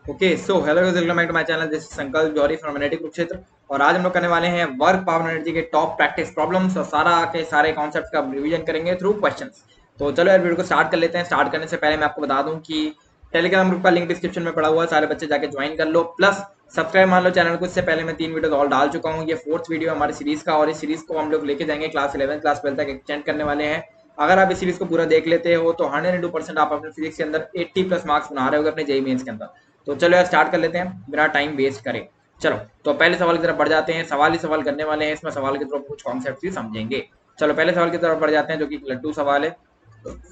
Okay so hello welcome back to my channel, this is Sankalp Johri from NIT Kurukshetra. और आज हम लोग करने वाले हैं वर्क पावर एनर्जी के टॉप प्रैक्टिस प्रॉब्लम्स और सारा के सारे कॉन्सेप्ट्स का रिवीजन करेंगे थ्रू क्वेश्चंस। तो चलो यार वीडियो को स्टार्ट कर लेते हैं। स्टार्ट करने से पहले मैं आपको बता दूं कि टेलीग्राम ग्रुप का लिंक डिस्क्रिप्शन में पड़ा हुआ है, सारे बच्चे जाके ज्वाइन कर लो, प्लस सब्सक्राइब मान लो चैनल को। इससे पहले मैं 3 वीडियो और डाल चुका हूँ, ये 4th वीडियो हमारी सीरीज का, और इस सीरीज को हम लोग लेके जाएंगे क्लास 11 क्लास 12 तक एक्सटेंड करने वाले हैं। अगर आप इस सीरीज को पूरा देख लेते हो तो 102% आप अपने फिजिक्स के अंदर 80+ मार्क्स बना रहे हो अपने जेईई मेंस के अंदर। तो चलो यार स्टार्ट कर लेते हैं बिना टाइम वेस्ट करें। चलो तो पहले सवाल की तरफ बढ़ जाते हैं। सवाल ही सवाल करने वाले हैं, इसमें सवाल की तरफ कुछ कॉन्सेप्ट भी समझेंगे। चलो पहले सवाल की तरफ बढ़ जाते हैं, जो कि लड्डू सवाल है।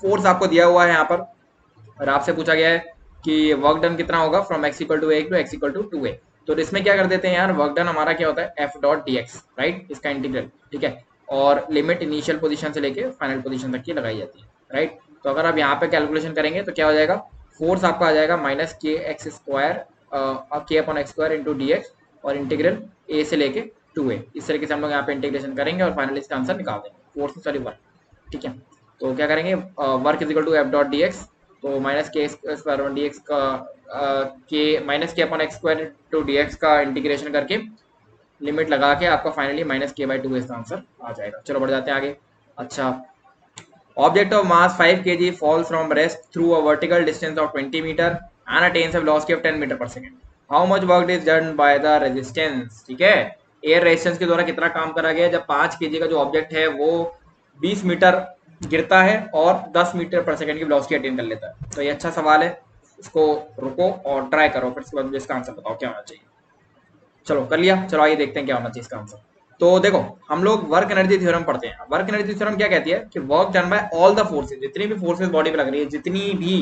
फोर्स आपको दिया हुआ है यहाँ पर, और आपसे पूछा गया है कि वर्क डन कितना होगा from x equal to A to x equal to 2a। तो इसमें क्या कर देते हैं यार, वर्क डन हमारा क्या होता है F dot D x, right, इसका इंटीग्रल, ठीक है। और लिमिट इनिशियल पोजीशन से लेके फाइनल पोजीशन तक की लगाई जाती है, राइट। तो अगर आप यहाँ पे कैलकुलेशन करेंगे तो क्या हो जाएगा, फोर्स आपका आ जाएगा माइनस के एक्स स्क्वायर के upon X square into D x, और इंटीग्रल ए से लेके 2a। इस तरीके से हम लोग यहाँ पे इंटीग्रेशन करेंगे और फाइनली इसका आंसर निकाल देंगे, फोर्स सॉरी वर्क, ठीक है। तो क्या करेंगे, work is equal to F dot D X, तो minus K square one D X का के minus K upon X square two D X का इंटीग्रेशन करके लिमिट लगा के आपका फाइनली माइनस के बाई 2 इसका आंसर आ जाएगा। चलो बढ़ जाते हैं आगे। अच्छा, object of mass 5 kg falls from rest through a vertical distance of 20 meter and attains a velocity of 10 meter per second. How much work is done by the resistance? ठीक है, एयर रेजिस्टेंस के द्वारा कितना काम करा गया जब 5 kg का जो ऑब्जेक्ट है वो 20 मीटर गिरता है और 10 मीटर पर सेकंड की वेलोसिटी अटेन कर लेता है। तो ये अच्छा सवाल है, इसको रुको और ट्राई करो, फिर इसके बाद मुझे इसका आंसर बताओ क्या होना चाहिए। चलो कर लिया, चलो आइए देखते हैं क्या होना चाहिए इसका आंसर। तो देखो, हम लोग वर्क एनर्जी थ्योरम पढ़ते हैं। वर्क एनर्जी थ्योरम क्या कहती है कि work done bye all the forces, जितनी भी फोर्सेज बॉडी पे लग रही है, जितनी भी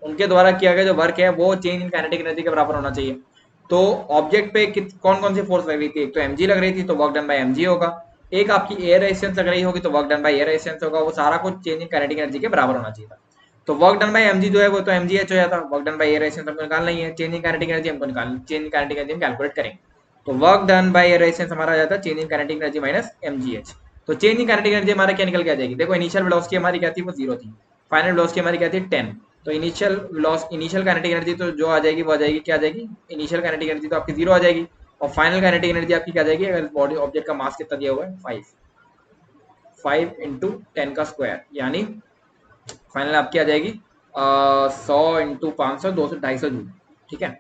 उनके द्वारा किया गया जो वर्क है वो चेंज इन काइनेटिक एनर्जी के बराबर होना चाहिए। तो ऑब्जेक्ट पे कौन कौन सी फोर्स लग रही थी, एक तो एमजी लग रही थी तो वर्क डन बाय एमजी होगा, एक आपकी एयर रेजिस्टेंस लग रही होगी तो work done by air resistance होगा। वो सारा कुछ चेंज इन काइनेटिक एनर्जी के बराबर होना चाहिए था। तो वर्क डन बाय एमजी जो है वो तो एमजी एच हो जाता, work done by air resistance हमको निकालना ही है, चेंज इन काइनेटिक एनर्जी हमको निकालनी, चेंज इन काइनेटिक एनर्जी हम कैलकुलेट करेंगे। तो work done by air resistance हमारा आ जाता है change in kinetic energy minus mgh। तो चेंज इन काइनेटिक एनर्जी हमारा क्या निकल के आ जाएगी, देखो इनिशियल वेलोसिटी हमारी क्या थी, वो 0 थी, फाइनल वेलोसिटी हमारी क्या थी 10। तो इनिशियल काइनेटिक एनर्जी तो जो आ जाएगी वो आ जाएगी, क्या आ जाएगी, इनिशियल काइनेटिक एनर्जी तो आपकी 0 आ जाएगी, और फाइनल काइनेटिक एनर्जी आपकी क्या आ जाएगी, अगर बॉडी ऑब्जेक्ट का मास कितना दिया हुआ है 5 इंटू 10 का स्क्वायर, यानी फाइनल आपकी आ जाएगी 100 इंटू 500, 200, 250 जूल, ठीक है।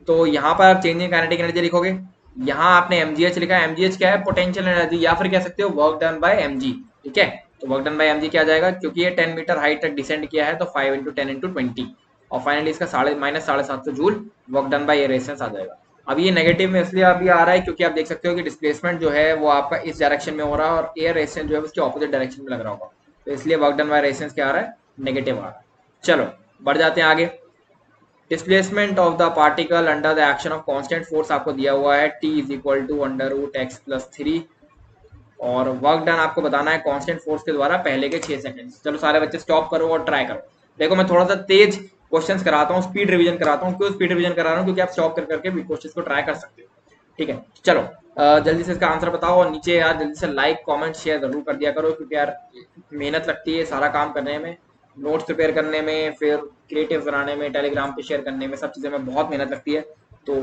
तो यहाँ पर आप चेंज इन काइनेटिक एनर्जी लिखोगे, यहाँ आपने mgh लिखा है, mgh क्या है, पोटेंशियल एनर्जी, या फिर कह सकते हो वर्क डन बाय mg, ठीक है। तो वर्क डन बाय mg क्या आ जाएगा, क्योंकि ये 10 मीटर हाइट तक डिसेंड किया है तो 5 इंटू 10 इंटू 20, और फाइनली इसका -750 joule work done by air resistance आ जाएगा। अब ये नेगेटिव में इसलिए अभी आ रहा है क्योंकि आप देख सकते हो कि डिस्प्लेसमेंट जो है वो आपका इस डायरेक्शन में हो रहा है और एयर रेजिस्टेंस जो है उसके ऑपोजिट डायरेक्शन में लग रहा होगा, तो इसलिए वर्क डन बाय रेजिस्टेंस क्या आ रहा है, नेगेटिव आ रहा है। चलो बढ़ जाते हैं आगे। Displacement of the particle under the action of constant force आपको दिया हुआ है, t is equal to under root X plus 3, और वर्क डन आपको बताना है कांस्टेंट फोर्स के द्वारा पहले के 6 सेकंड। चलो सारे बच्चे स्टॉप करो और ट्राई करो। देखो मैं थोड़ा सा तेज क्वेश्चंस कराता हूँ, स्पीड रिवीजन कराता हूँ। क्यों स्पीड रिवीजन करा रहा हूँ, क्योंकि आप स्टॉप कर करके भी क्वेश्चंस को ट्राई कर सकते हो, ठीक है। चलो जल्दी से इसका आंसर बताओ, और नीचे यार जल्दी से लाइक कमेंट शेयर जरूर कर दिया करो, क्योंकि यार मेहनत लगती है सारा काम करने में, नोट्स प्रिपेयर करने में, फिर क्रिएटिव बनाने में, टेलीग्राम पे शेयर करने में, सब चीज़ें में बहुत मेहनत लगती है। तो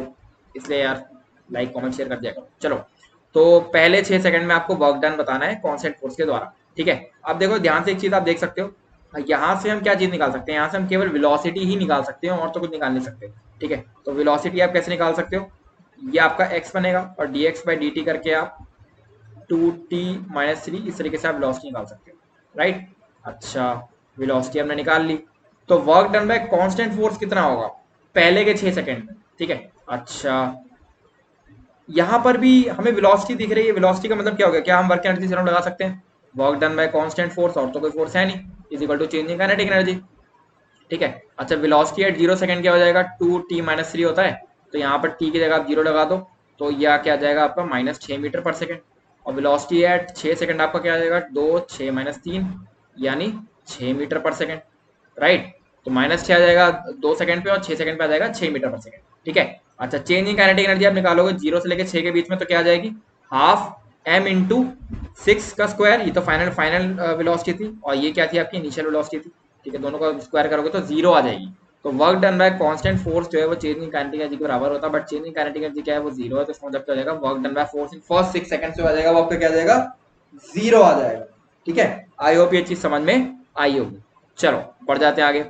इसलिए यार लाइक कमेंट शेयर कर दिया करो। चलो तो पहले 6 सेकंड में आपको वर्क डन बताना है कांस्टेंट फोर्स के द्वारा, ठीक है। अब देखो ध्यान से एक चीज़ आप देख सकते हो, यहाँ से हम क्या चीज़ निकाल सकते हैं, यहाँ से हम केवल वेलोसिटी ही निकाल सकते हैं और तो कुछ निकाल नहीं सकते, ठीक है। तो वेलोसिटी आप कैसे निकाल सकते हो, ये आपका x बनेगा और dx बाई dt करके आप 2t-3 इस तरीके से आप वेलोसिटी निकाल सकते हो, राइट। अच्छा, वेलोसिटी हमने निकाल ली, तो work done by constant force कितना होगा पहले के 6 सेकंड में, ठीक है। अच्छा, यहाँ पर भी हमें वेलोसिटी दिख रही है, वेलोसिटी का मतलब क्या हो गया, क्या हम वर्क एनर्जी थ्योरम लगा सकते हैं, work done by constant force और तो कोई फोर्स है नहीं, is equal to change in kinetic energy, ठीक है। अच्छा, वेलोसिटी एट 0 सेकंड क्या हो जाएगा, 2t-3 होता है, तो यहाँ पर t की जगह आप 0 लगा दो, तो यह क्या आ जाएगा आपका -6 मीटर पर सेकंड, और वेलोसिटी एट 6 सेकंड आपका क्या आ जाएगा, 2 6 -3 यानी 6 मीटर पर सेकंड, राइट। तो -6 आ जाएगा 2 सेकंड पे और 6 सेकंड पे आ जाएगा 6 मीटर पर सेकंड, ठीक है। अच्छा, चेंज इन काइनेटिक एनर्जी आप निकालोगे 0 से लेकर 6 के बीच में, तो क्या आ जाएगी, हाफ m इंटू 6 का स्क्वायर, ये तो फाइनल वेलोसिटी थी, और ये क्या थी आपकी इनिशियल वेलोसिटी थी, ठीक है। दोनों का स्क्वायर करोगे तो 0 आ जाएगी, तो work done by constant force जो है वो चेंज इन काइनेटिक एनर्जी के बराबर होता है, but change in kinetic energy क्या है वो जीरो है, तो इसका मतलब क्या हो जाएगा, work done by force in first 6 second से आ जाएगा वो आपका क्या आ जाएगा, जीरो आ जाएगा। ठीक है, आई होप ये चीज समझ में आई होगी। चलो बढ़ जाते हैं आगे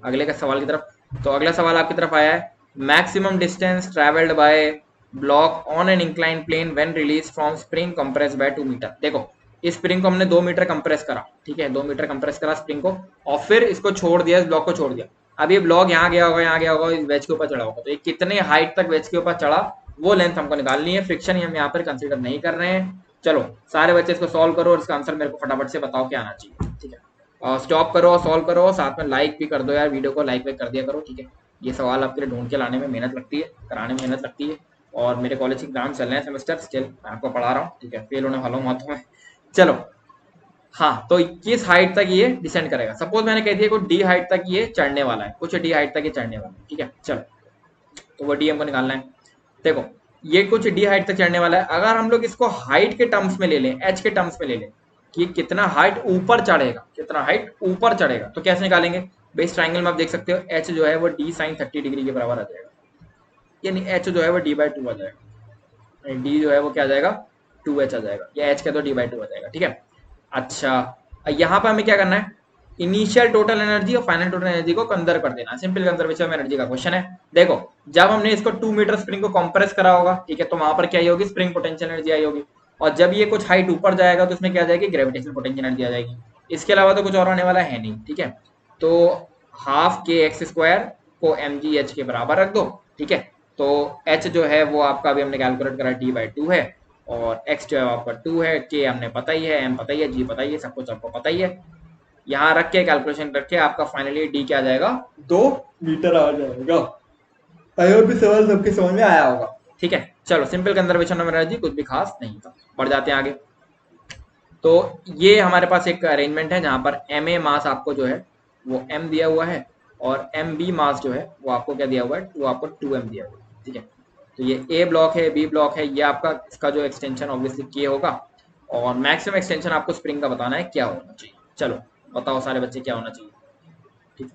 अगले का सवाल की तरफ। तो अगला सवाल आपकी तरफ आया है, maximum distance travelled by block on an incline plane when release from spring compress by 2 metre. देखो इस स्प्रिंग को हमने 2 मीटर कंप्रेस करा, ठीक है, 2 मीटर कंप्रेस करा स्प्रिंग को, और फिर इसको छोड़ दिया, इस ब्लॉक को छोड़ दिया। अब ये ब्लॉक यहाँ गया होगा, यहाँ गया होगा, इस वेज के ऊपर चढ़ा होगा, तो ये कितने हाइट तक वेज के ऊपर चढ़ा वो लेंथ हमको निकालनी है। फ्रिक्शन हम यहाँ पर कंसिडर नहीं कर रहे हैं। चलो सारे बच्चे इसको सॉल्व करो और इसका आंसर मेरे को फटाफट से बताओ क्या आना चाहिए। ठीक है, स्टॉप करो और सॉल्व करो, साथ में लाइक भी कर दो यार, वीडियो को लाइक कर दिया करो। ठीक है, ये सवाल आपके लिए ढूंढ के लाने में मेहनत लगती है, कराने में मेहनत लगती है, और मेरे कॉलेज के एग्जाम चल रहे हैं सेमेस्टर, स्टिल मैं आपको पढ़ा रहा हूँ। ठीक है, फेल होने वाला हूँ मत में। चलो हाँ, तो किस हाइट तक ये डिसेंड करेगा, सपोज मैंने कह दिया कुछ डी हाइट तक ये चढ़ने वाला है, कुछ डी हाइट तक ये चढ़ने वाला है। ठीक है, चलो तो वो डी हमको निकालना है। देखो ये कुछ डी हाइट तक चढ़ने वाला है, अगर हम लोग इसको हाइट के टर्म्स में ले लें, एच के टर्म्स में ले लें कि कितना हाइट ऊपर चढ़ेगा, कितना हाइट ऊपर चढ़ेगा, तो कैसे निकालेंगे, बेस ट्राइंगल में आप देख सकते हो एच जो है वो डी साइन 30 डिग्री के बराबर आ जाएगा, यानी एच जो है वो डी बाई टू आ जाएगा, डी जो है वो क्या आ जाएगा 2h आ जाएगा, या एच का तो डी बाई टू आ जाएगा। ठीक है, अच्छा यहाँ पर हमें क्या करना है, इनिशियल टोटल एनर्जी और फाइनल टोटल एनर्जी को कंजर्व कर देना, सिंपल कंजर्वेशन ऑफ एनर्जी का क्वेश्चन है। देखो जब हमने इसको 2 मीटर स्प्रिंग को कंप्रेस करा होगा, ठीक है, तो वहां पर क्या आई होगी, स्प्रिंग पोटेंशियल एनर्जी आई होगी, और जब ये कुछ हाइट ऊपर जाएगा तो इसमें क्या आ जाएगी, ग्रेविटेशनल पोटेंशियल एनर्जी आ जाएगी। इसके अलावा तो कुछ और आने वाला है नहीं। ठीक है, तो हाफ के एक्स स्क्वायर को एम जी एच के बराबर रख दो। ठीक है, तो एच जो है वो आपका अभी हमने कैलकुलेट करा डी बाई टू है, और एक्स जो है आपका 2 है, के हमने पता ही है, एम पता ही है, जी पता ही है, सब कुछ आपको पता ही है। यहाँ रख के कैलकुलेशन रख के आपका फाइनली डी क्या आ जाएगा, 2 मीटर आ जाएगा। आई होप भी सवाल सबके समझ में आया होगा। ठीक है, चलो सिंपल कंजर्वेशन ऑफ एनर्जी कुछ भी खास नहीं था। बढ़ जाते हैं आगे। तो ये हमारे पास एक अरेंजमेंट है जहां पर एम ए मास आपको जो है वो एम दिया हुआ है, और एम बी मास जो है वो आपको क्या दिया हुआ है, वो आपको 2m दिया हुआ है। ठीक है, तो ये ए ब्लॉक है, बी ब्लॉक है, ये आपका इसका जो एक्सटेंशन ऑब्वियसली के होगा, और मैक्सिमम एक्सटेंशन आपको स्प्रिंग का बताना है क्या होना चाहिए। चलो बताओ सारे बच्चे क्या होना चाहिए। ठीक,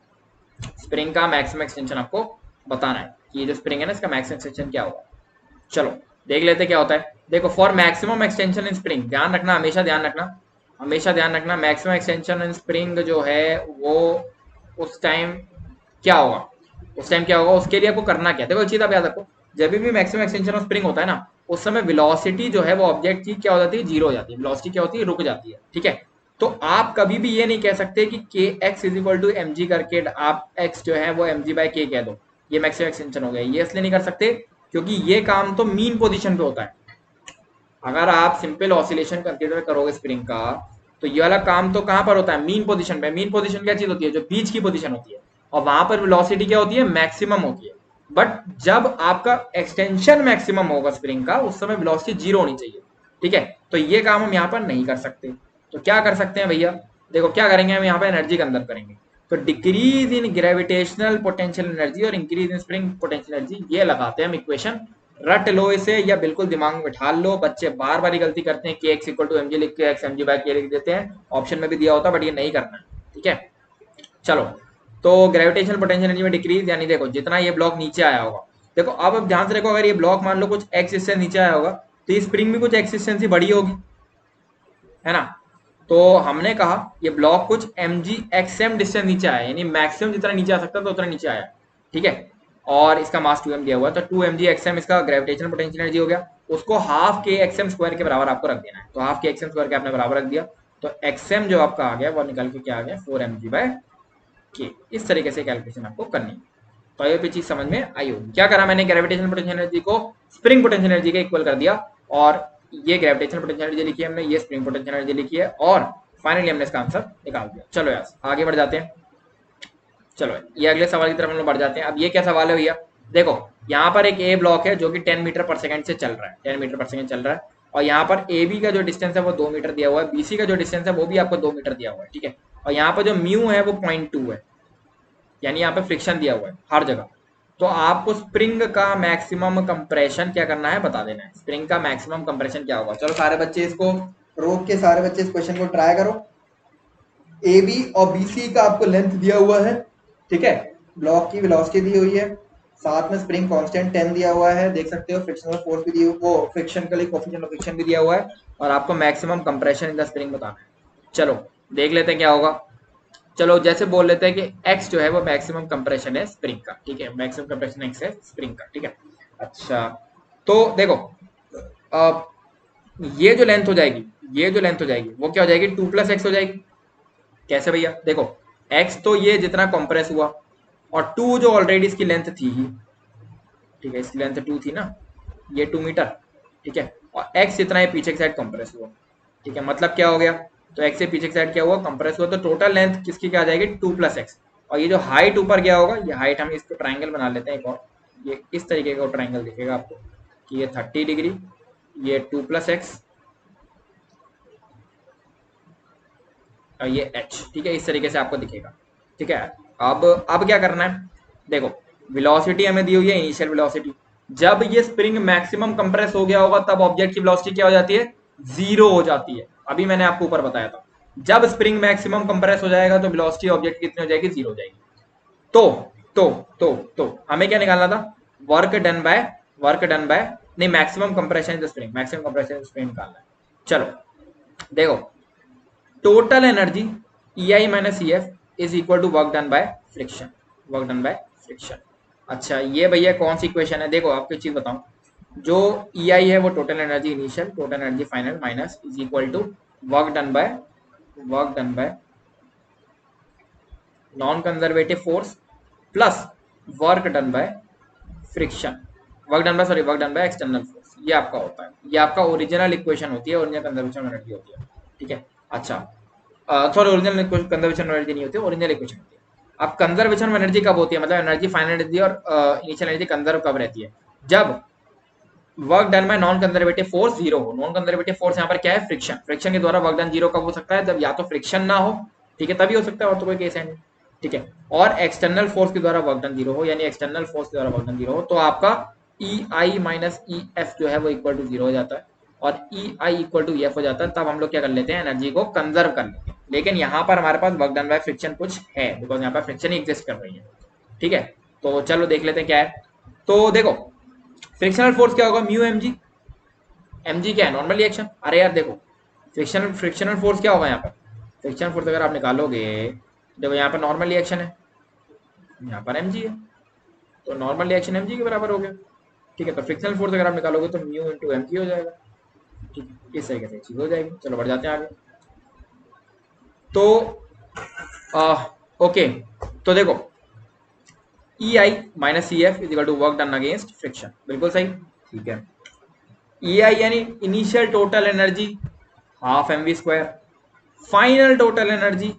स्प्रिंग का मैक्सिमम एक्सटेंशन आपको बताना है कि ये जो स्प्रिंग है ना इसका मैक्सिमम एक्सटेंशन क्या होगा। चलो देख लेते क्या होता है। देखो for maximum extension in spring, ध्यान रखना, हमेशा ध्यान रखना, हमेशा ध्यान रखना, मैक्सिमम एक्सटेंशन इन स्प्रिंग जो है वो उस टाइम क्या होगा, उस टाइम क्या होगा, उसके लिए आपको करना क्या। देखो एक चीज आप याद रखो, जब भी मैक्सिमम एक्सटेंशन ऑफ स्प्रिंग होता है ना, उस समय वेलोसिटी जो है वो ऑब्जेक्ट की क्या हो जाती है, जीरो हो जाती है, वेलोसिटी क्या होती है, रुक जाती है। ठीक है, तो आप कभी भी ये नहीं कह सकते कि K X is equal to M G करके आप एक्स जो है वो एम जी बाई के कह दो, ये मैक्सिमम एक्सटेंशन हो गया। ये इसलिए नहीं कर सकते क्योंकि ये काम तो मीन पोजीशन पे होता है। अगर आप सिंपल ऑसिलेशन कंसीडर करोगे स्प्रिंग का, तो ये वाला काम तो कहां पर होता है, मीन पोजीशन पे। मीन पोजीशन क्या चीज होती है, जो बीच की पोजीशन होती है, और वहां पर वेलोसिटी क्या होती है, मैक्सिमम होती है। बट जब आपका एक्सटेंशन मैक्सिमम होगा स्प्रिंग का, उस समय वेलोसिटी जीरो होनी चाहिए। ठीक है, तो ये काम हम यहाँ पर नहीं कर सकते। तो क्या कर सकते हैं भैया, देखो क्या करेंगे, हम यहाँ पर एनर्जी कंजर्व करेंगे। तो decrease in gravitational potential energy और increase in spring potential energy, ये लगाते हैं हम इक्वेशन, रट लो इसे या बिल्कुल दिमाग में बिठा लो। बच्चे बार बार गलती करते हैं कि एक्स इक्वल टू एमजी लिख के एक्स एमजी बाय के लिख देते हैं, ऑप्शन में भी दिया होता है, बट ये नहीं करना है। ठीक है, चलो तो ग्रेविटेशनल पोटेंशियल एनर्जी में डिक्रीज, यानी देखो जितना ये ब्लॉक नीचे आया होगा, देखो अब ध्यान से देखो, अगर ये ब्लॉक मान लो कुछ एक्स डिस्टेंस नीचे आया होगा, तो ये स्प्रिंग भी कुछ एक्स डिस्टेंस ही बड़ी होगी, है ना। तो हमने कहा ये ब्लॉक कुछ M G X M distance नीचे आया, यानी मैक्सिमम जितना नीचे आ सकता था उतना नीचे आया। ठीक है, और इसका मास 2m दिया हुआ है, तो 2 mg xm इसका ग्रेविटेशनल पोटेंशियल एनर्जी हो गया। उसको हाफ के एक्सएम स्क्वायर के बराबर आपको रख देना है, तो हाफ के एक्सएम स्क्वायर के आपने बराबर रख दिया, तो एक्सएम जो आपका आ गया वो निकल के क्या आ गया, 4mg बाय के। इस तरीके से कैलकुलेशन आपको करनी है। तो ये चीज समझ में आई होगी। क्या करा मैंने, ग्रेविटेशनल पोटेंशियल एनर्जी को स्प्रिंग पोटेंशियल एनर्जी के इक्वल कर दिया, और ये ग्रेविटेशनल पोटेंशियल एनर्जी लिखी है हमने, ये स्प्रिंग पोटेंशियल एनर्जी लिखी है, और फाइनली हमने इसका आंसर निकाल दिया। चलो यार आगे बढ़ जाते हैं। चलो ये अगले सवाल की तरफ हम लोग बढ़ जाते हैं। अब ये क्या सवाल है भैया, देखो यहाँ पर एक ए ब्लॉक है जो कि 10 मीटर पर सेकंड से चल रहा है, 10 मीटर पर सेकंड चल रहा है, और यहाँ पर ए बी का जो डिस्टेंस है वो 2 मीटर दिया हुआ है, बीसी का जो डिस्टेंस है वो भी आपको 2 मीटर दिया हुआ है। ठीक है, और यहाँ पर जो म्यू है वो 0.2 है, यानी यहाँ पे फ्रिक्शन दिया हुआ है हर जगह। तो आपको स्प्रिंग का मैक्सिमम कंप्रेशन क्या करना है, बता देना है। स्प्रिंग का मैक्सिमम कंप्रेशन क्या होगा। चलो सारे बच्चे इसको रोक के सारे बच्चे इस क्वेश्चन को ट्राई करो। ए बी और बी सी का आपको लेंथ दिया हुआ है, ठीक है, ब्लॉक की वेलोसिटी दी हुई है, साथ में स्प्रिंग कांस्टेंट 10 दिया हुआ है, देख सकते हो फ्रिक्शनल फोर्स भी दी हुई, वो फ्रिक्शन के लिए कोएफिशिएंट ऑफ फ्रिक्शन भी दिया हुआ है, और आपको maximum compression in the spring बताना है। चलो देख लेते हैं क्या होगा। चलो जैसे बोल लेते हैं कि x जो है वो मैक्सिमम कंप्रेशन है स्प्रिंग का, ठीक है, मैक्सिमम कंप्रेशन x है स्प्रिंग का, ठीक है। अच्छा तो देखो ये जो लेंथ हो जाएगी, ये जो लेंथ हो जाएगी वो क्या हो जाएगी, 2 + x हो जाएगी। कैसे भैया, देखो x तो ये जितना कंप्रेस हुआ, और 2 जो ऑलरेडी इसकी लेंथ थी ही, ठीक है, इसकी लेंथ 2 थी ना, ये 2 मीटर, ठीक है, और x जितना है पीछे की साइड कंप्रेस हुआ, ठीक है, मतलब क्या हो गया, तो x से पीछे की साइड क्या हुआ, कंप्रेस हुआ, तो टोटल लेंथ किसकी क्या आ जाएगी, 2 + x। और ये जो हाइट ऊपर गया होगा, ये हाइट हम इसको ट्राइंगल बना लेते हैं एक और, ये इस तरीके का ट्राइंगल दिखेगा आपको कि ये 30 डिग्री, ये 2 + x, और ये h, ठीक है, इस तरीके से आपको दिखेगा, ठीक है। अब क्या करना है, देखो वेलोसिटी हमें दी हुई है, इनिशियल वेलोसिटी, जब ये स्प्रिंग मैक्सिमम कंप्रेस हो गया होगा तब ऑब्जेक्ट की वेलोसिटी क्या हो जाती है, 0 हो जाती है। अभी मैंने आपको ऊपर बताया था, जब स्प्रिंग मैक्सिमम कंप्रेस हो जाएगा तो वेलोसिटी ऑब्जेक्ट कितनी हो जाएगी, 0 हो जाएगी। तो तो तो हमें क्या निकालना था, work done by, work done by, नहीं, maximum compression in the spring, maximum compression in the spring निकालना है। चलो देखो, total energy EI minus EF is equal to work done by friction, work done by friction. अच्छा ये भैया कौन सी equation है, देखो आपको एक चीज बताऊं, जो EI है वो total energy initial, total energy final minus is equal to work done by, work done by non conservative force plus work done by friction, work done by, sorry, work done by external force, ये आपका होता है, ये आपका original equation होती है, original conservation energy होती है, ठीक है। अच्छा सॉरी, ओरिजिनल कंजर्वेशन एनर्जी नहीं होती, ओरिजिनल इक्वेशन होती है। अब कंजर्वेशन एनर्जी कब होती है, मतलब एनर्जी फाइनल एनर्जी और इनिशियल एनर्जी कंजर्व कब रहती है, जब work done by non conservative force 0 हो। नॉन कंजर्वेटिव फोर्स यहाँ पर क्या है, फ्रिक्शन, फ्रिक्शन के द्वारा वर्क डन 0 कब हो सकता है, जब या तो फ्रिक्शन ना हो, ठीक है, तभी हो सकता है, और तो कोई केस है नहीं, ठीक है, और एक्सटर्नल फोर्स के द्वारा वर्क डन 0 हो, यानी एक्सटर्नल फोर्स के द्वारा वर्क डन 0 हो, तो आपका EI माइनस EF जो है वो इक्वल टू 0 हो जाता है, और EI इक्वल टू EF हो जाता है, तब हम लोग क्या कर लेते हैं, एनर्जी को कंजर्व कर लेते हैं। लेकिन यहाँ पर हमारे पास वर्क डन बाय फ्रिक्शन कुछ है, बिकॉज यहाँ पर फ्रिक्शन ही एग्जिस्ट कर रही है, ठीक है। तो चलो देख लेते हैं क्या है। तो देखो फ्रिक्शनल फोर्स क्या होगा, म्यू mg, mg क्या है, नॉर्मल रिएक्शन। अरे यार देखो, फ्रिक्शनल फोर्स क्या होगा यहाँ पर, फ्रिक्शनल फोर्स अगर आप निकालोगे, देखो यहाँ पर नॉर्मल रिएक्शन है, यहाँ पर mg है, तो नॉर्मल रिएक्शन mg के बराबर हो गया, ठीक है। तो फ्रिक्शनल फोर्स अगर आप निकालोगे तो म्यू इंटू mg हो जाएगा, ठीक है, इस तरीके से चीज हो जाएगी। चलो बढ़ जाते हैं आगे। तो ओके, तो देखो EI minus EF is equal to work done against friction, बिल्कुल सही, ठीक है। EI यानी initial total energy half mv², final total energy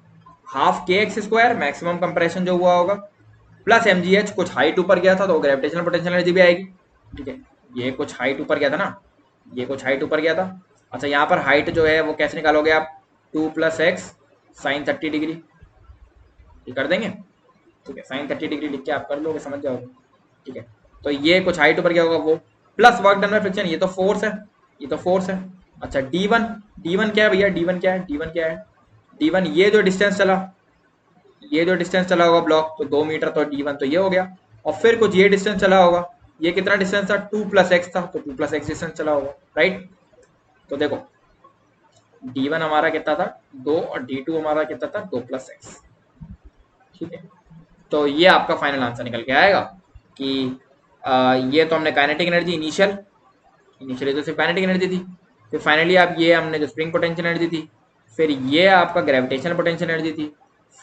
half kx², maximum compression जो हुआ होगा, प्लस mgh, कुछ हाइट ऊपर गया था तो ग्रेविटेशनल पोटेंशियल एनर्जी भी आएगी, ठीक है, ये कुछ हाइट ऊपर गया था ना, ये कुछ हाइट ऊपर गया था। अच्छा यहाँ पर हाइट जो है वो कैसे निकालोगे आप, 2 + x साइन 30 डिग्री, ये कर देंगे, ठीक है, साइन 30 डिग्री लिख के आप कर लोगे, समझ जाओगे, ठीक है। तो ये कुछ हाइट ऊपर क्या होगा वो, plus work done by friction, ये तो फोर्स है, ये तो फोर्स है। अच्छा D1, D1 क्या है भैया, D1 क्या है, D1 क्या है, D1 ये जो डिस्टेंस चला, ये जो डिस्टेंस चला होगा ब्लॉक, तो 2 मीटर, तो D1 तो ये हो गया, और फिर कुछ ये डिस्टेंस चला होगा, ये कितना डिस्टेंस था, 2 + x था, तो 2 + x डिस्टेंस चला होगा, राइट। तो देखो D1 हमारा कितना था 2, और D2 हमारा कितना था 2 + x, ठीक है। तो ये आपका फाइनल आंसर निकल के आएगा कि ये तो हमने काइनेटिक एनर्जी इनिशियल, इनिशियली तो सिर्फ काइनेटिक एनर्जी थी, फिर फाइनली आप ये हमने जो स्प्रिंग पोटेंशियल एनर्जी थी, फिर ये आपका ग्रेविटेशनल पोटेंशियल एनर्जी थी,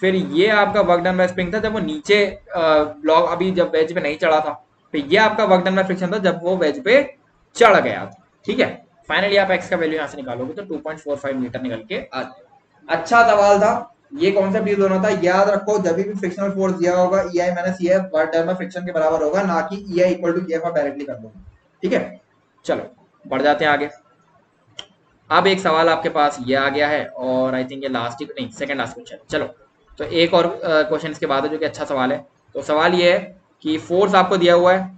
फिर ये आपका वर्क डन बाय स्प्रिंग था जब वो नीचे ब्लॉक अभी जब वेज पे नहीं चढ़ा था, फिर ये आपका वर्क डन बाय फ्रिक्शन था जब वो वेज पे चढ़ गया था, ठीक है। फाइनली आप एक्स का वैल्यू यहाँ से निकालोगे तो 2.45 मीटर निकल के आ जाएगा। अच्छा सवाल था, ये कॉन्सेप्ट यूज होना था, याद रखो जब भी फ्रिक्शनल फोर्स दिया होगा EI minus EF work done by friction के बराबर होगा, ना कि EI इक्वल टू EF आप डायरेक्टली कर दोगे, ठीक है। चलो बढ़ जाते हैं आगे। अब एक सवाल आपके पास ये आ गया है, और आई थिंक ये लास्ट ही नहीं, सेकंड लास्ट क्वेश्चन, चलो तो एक और क्वेश्चन इसके बाद है जो कि अच्छा सवाल है। तो सवाल ये है कि फोर्स आपको दिया हुआ है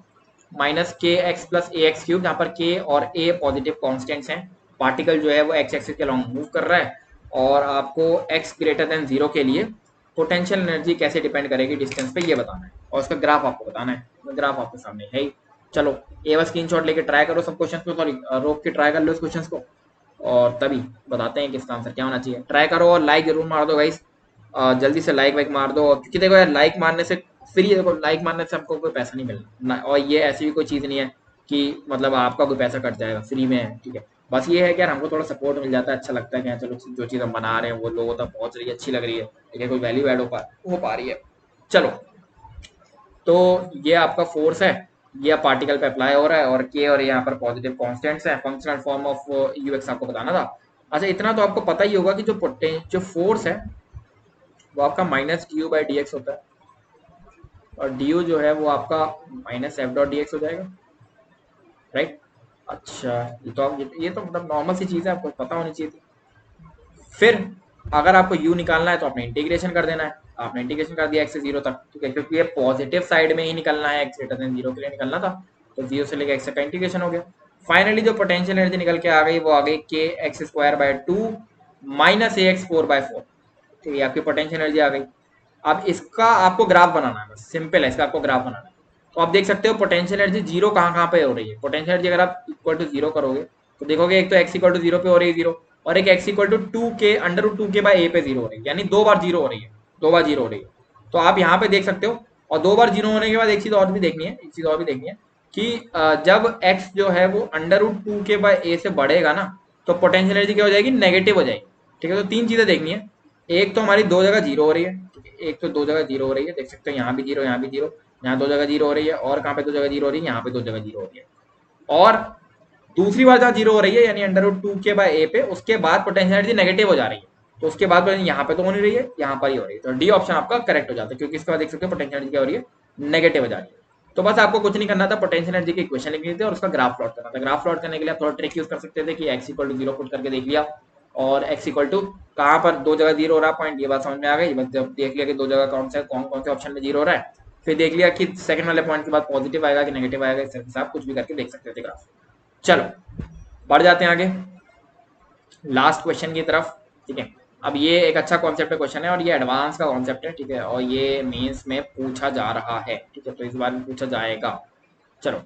-kx + ax³, जहाँ पर k और a पॉजिटिव कॉन्स्टेंट्स हैं, पार्टिकल जो है वो x एक्सिस के लॉन्ग मूव कर रहा है, और आपको x > 0 के लिए पोटेंशियल एनर्जी कैसे डिपेंड करेगी डिस्टेंस पे, ये बताना है और उसका ग्राफ आपको बताना है। ग्राफ आपके सामने है ही। चलो ये बस स्क्रीनशॉट लेके ट्राई करो सब क्वेश्चन को, सॉरी रोक के ट्राई कर लो इस क्वेश्चन को, और तभी बताते हैं कि इसका आंसर क्या होना चाहिए। ट्राई करो और लाइक जरूर मार दो गाइस, जल्दी से लाइक वाइक मार दो, क्योंकि देखो यार लाइक मारने से फ्री है, देखो लाइक मारने से हमको कोई पैसा नहीं मिलना और ये ऐसी भी कोई चीज़ नहीं है कि मतलब आपका कोई पैसा कट जाएगा, फ्री में है, ठीक है। बस ये है कि यार हमको थोड़ा सपोर्ट मिल जाता है, अच्छा लगता है कि हाँ चलो जो चीज़ हम बना रहे हैं वो लोगों तक पहुंच रही है, अच्छी लग रही है, ठीक है, कोई वैल्यू ऐड हो पा रही है। चलो तो ये आपका फोर्स है, ये पार्टिकल पे अप्लाई हो रहा है, और के और यहाँ पर पॉजिटिव कॉन्स्टेंट्स हैं, functional form of you x आपको बताना था। अच्छा इतना तो आपको पता ही होगा कि जो फोर्स है वो आपका minus D you by D x होता है, और डी यू जो है वो आपका minus F dot D x हो जाएगा, राइट। अच्छा ये तो मतलब नॉर्मल सी चीज़ है, आपको पता होनी चाहिए थी। फिर अगर आपको u निकालना है तो आपने इंटीग्रेशन कर देना है, आपने इंटीग्रेशन कर दिया x से 0 तक, ठीक है, क्योंकि ये पॉजिटिव साइड में ही निकलना है, x ग्रेटर देन 0 के लिए निकलना था, तो 0 से लेकर x तक का इंटीग्रेशन हो गया। फाइनली जो पोटेंशियल एनर्जी निकल के आ गई वो आ गई के x square by 2 minus A x 4/4, ठीक है, आपकी पोटेंशियल एनर्जी आ गई। अब इसका आपको ग्राफ बनाना है, बस सिंपल है, इसका आपको ग्राफ बनाना है। तो आप देख सकते हो पोटेंशियल एनर्जी जीरो कहाँ पे हो रही है। पोटेंशियल एनर्जी अगर आप इक्वल टू जीरो करोगे तो देखोगे एक तो x इक्वल टू जीरो पे हो रही है जीरो, और एक x इक्वल टू 2 के अंडर रूट 2 के बाय a पे जीरो हो रही है, यानी 2 बार जीरो हो रही है, 2 बार जीरो हो रही है। तो आप यहाँ पे देख सकते हो, और 2 बार जीरो होने के बाद एक चीज और भी देखनी है, एक चीज और भी देखनी है कि जब x जो है वो अंडर रूट 2 के बाय a से बढ़ेगा ना, तो पोटेंशियल एनर्जी क्या हो जाएगी, नेगेटिव हो जाएगी, ठीक है। तो तीन चीजें देखनी है, एक तो हमारी दो जगह जीरो हो रही है, ठीक है, एक तो दो जगह जीरो हो रही है, देख सकते हो यहाँ भी जीरो, यहाँ भी जीरो, यहाँ दो जगह जीरो हो रही है, और कहाँ पे दो जगह जीरो हो रही है, यहाँ पे दो जगह जीरो हो रही है। और दूसरी बार जहाँ जीरो हो रही है यानी अंडर रूट 2 के बाय ए पे, उसके बाद पोटेंशियल एनर्जी नेगेटिव हो जा रही है, तो उसके बाद यहाँ पे तो हो नहीं रही है, यहाँ पर ही हो रही है, तो डी ऑप्शन आपका करेक्ट हो जाता है, क्योंकि इसके बाद देख सकते हो पोटेंशियल एनर्जी क्या हो रही है, नेगेटिव हो जा रही है। तो बस आपको कुछ नहीं करना था, पोटेंशियल एनर्जी की इक्वेशन लिखनी थी और उसका ग्राफ प्लॉट करना था। ग्राफ प्लॉट करने के लिए आप थोड़ा ट्रिक यूज कर सकते थे कि X equal to zero put करके देख लिया, और एक्स इक्वल टू कहाँ पर दो जगह जीरो हो रहा है पॉइंट, ये बात समझ में आ गई। बस जब देख लिया कि दो जगह कौन से ऑप्शन में जीरो हो रहा है, फिर देख लिया कि सेकंड वाले पॉइंट के बाद पॉजिटिव आएगा कि नेगेटिव आएगा, इस तरह से आप कुछ भी करके देख सकते थे ग्राफ। चलो बढ़ जाते हैं आगे लास्ट क्वेश्चन की तरफ, ठीक है। अब ये एक अच्छा कॉन्सेप्ट क्वेश्चन है और ये एडवांस का कॉन्सेप्ट है, ठीक है, और ये मेंस में पूछा जा रहा है, ठीक है, तो इस बार भी पूछा जाएगा। चलो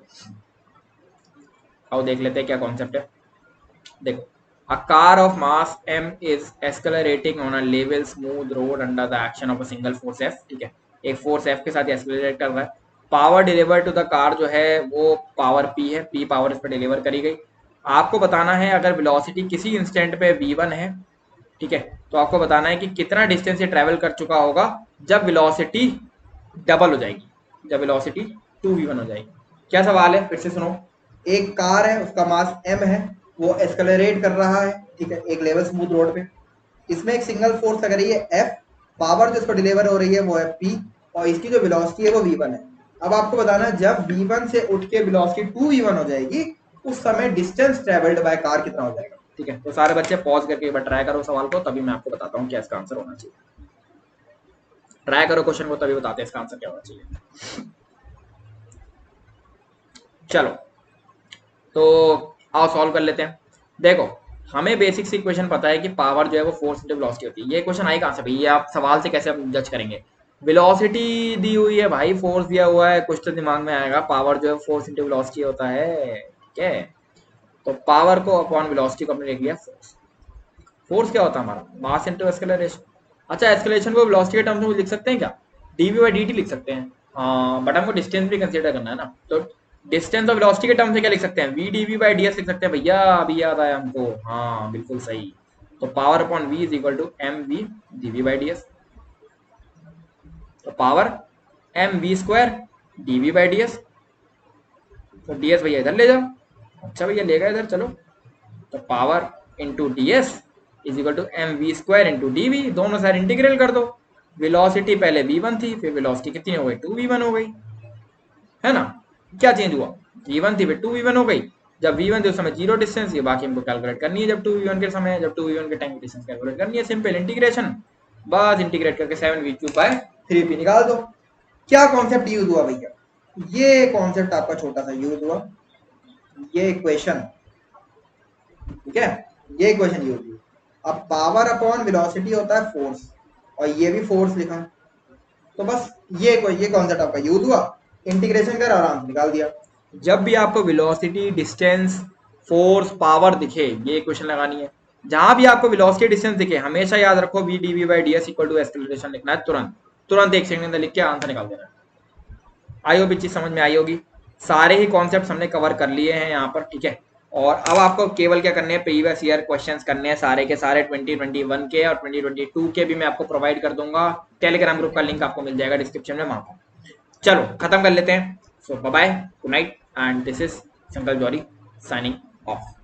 आओ देख लेते हैं क्या कॉन्सेप्ट है। देखो, a car of mass m is accelerating on a level smooth road under the action of a single force f, ठीक है, एक फोर्स f के साथ एक्सेलरेट कर रहा है। Power deliver to the car जो है वो पावर p है, p पावर इस पर डिलीवर करी गई। आपको बताना है अगर वेलोसिटी किसी इंस्टेंट पे v1 है, ठीक है, तो आपको बताना है कि कितना डिस्टेंस ये ट्रेवल कर चुका होगा जब वेलोसिटी डबल हो जाएगी, जब वेलोसिटी 2v1 हो जाएगी। क्या सवाल है फिर से सुनो। एक कार है, उसका मास m है, वो एक्सेलरेट कर रहा है, ठीक है, एक लेवल स्मूथ रोड पे। इसमें एक सिंगल फोर्स लग रही है F, पावर जो इसको डिलीवर हो रही है वो है P, और इसकी जो वेलोसिटी है वो v1 है। अब आपको बताना है जब v1 से उठ के वेलोसिटी 2v1 हो जाएगी उस समय डिस्टेंस ट्रेवल्ड बाय कार कितना हो जाएगा, ठीक है। तो सारे बच्चे पॉज करके एक बार ट्राई करो सवाल को, तभी मैं आपको बताता हूँ क्या इसका आंसर होना चाहिए। ट्राई करो क्वेश्चन को, तभी बताते हैं इसका आंसर क्या होना चाहिए। चलो तो आओ सॉल्व कर लेते हैं। देखो हमें बेसिक सी इक्वेशन पता है कि पावर जो है वो फोर्स इंटू वेलोसिटी होती है। ये क्वेश्चन आई कहाँ से भाई, ये आप सवाल से कैसे हम जज करेंगे। वेलोसिटी दी हुई है भाई, फोर्स दिया हुआ है, कुछ तो दिमाग में आएगा। पावर जो है फोर्स इंटू वेलोसिटी होता है, ठीक है। तो पावर को अपॉन वेलोसिटी को हमने लिख लिया फोर्स। फोर्स क्या होता है हमारा, मास इंटू एक्सेलरेशन। अच्छा एस्केलेशन को वेलोसिटी के टर्म्स में लिख सकते हैं क्या, डीवी बाई डी लिख सकते हैं, हाँ, बट हमको डिस्टेंस भी कंसीडर करना है ना, तो डिस्टेंस और वेलोसिटी के टर्म से क्या लिख सकते हैं, V D we by D S लिख सकते हैं भैया, अभी याद आया हमको, हाँ बिल्कुल सही। तो power upon v is equal to M v D we by D s. तो power m we square d we by D s, तो डी एस भैया इधर ले जाओ, अच्छा भैया लेगा इधर, चलो। तो power into D S is equal to M we square into D V, दोनों साइड इंटीग्रल कर दो। वेलोसिटी पहले v1 थी, फिर वेलोसिटी कितनी हो गई 2v1 हो गई, है ना। क्या चेंज हुआ, v1 थी फिर 2v1 हो गई। जब v1 थी उस समय जीरो डिस्टेंस, ये बाकी हमको कैलकुलेट करनी है जब 2v1 के समय, जब 2v1 के टाइम की डिस्टेंस कैलकुलेट करनी है, सिंपल इंटीग्रेशन, बस इंटीग्रेट करके 7v3/3p निकाल दो। क्या कॉन्सेप्ट यूज हुआ भैया, ये कॉन्सेप्ट आपका छोटा सा यूज हुआ, ये इक्वेशन, ठीक है, ये इक्वेशन यूज हुई। अब पावर अपॉन वेलोसिटी होता है फोर्स, और ये भी फोर्स लिखा है। तो बस ये कॉन्सेप्ट आपका यूज हुआ, इंटीग्रेशन कर आराम से निकाल दिया। जब भी आपको वेलोसिटी, डिस्टेंस, फोर्स, पावर दिखे, ये इक्वेशन लगानी है। जहां भी आपको वेलोसिटी, डिस्टेंस दिखे, हमेशा याद रखो V D we by D S equal to acceleration लिखना है। तुरंत तुरंत 1 सेकंड के अंदर लिख के आंसर निकाल देना है। आई होप चीज समझ में आई होगी। सारे ही कॉन्सेप्ट हमने कवर कर लिए हैं यहाँ पर, ठीक है। और अब आपको केवल क्या करने हैं, प्रीवियस ईयर क्वेश्चंस करने हैं सारे के सारे, 2021 के और 2022 के भी मैं आपको प्रोवाइड कर दूंगा। टेलीग्राम ग्रुप का लिंक आपको मिल जाएगा डिस्क्रिप्शन में, वहां पर। चलो खत्म कर लेते हैं। So bye bye, good night, and this is Sankalp Jauhari signing off.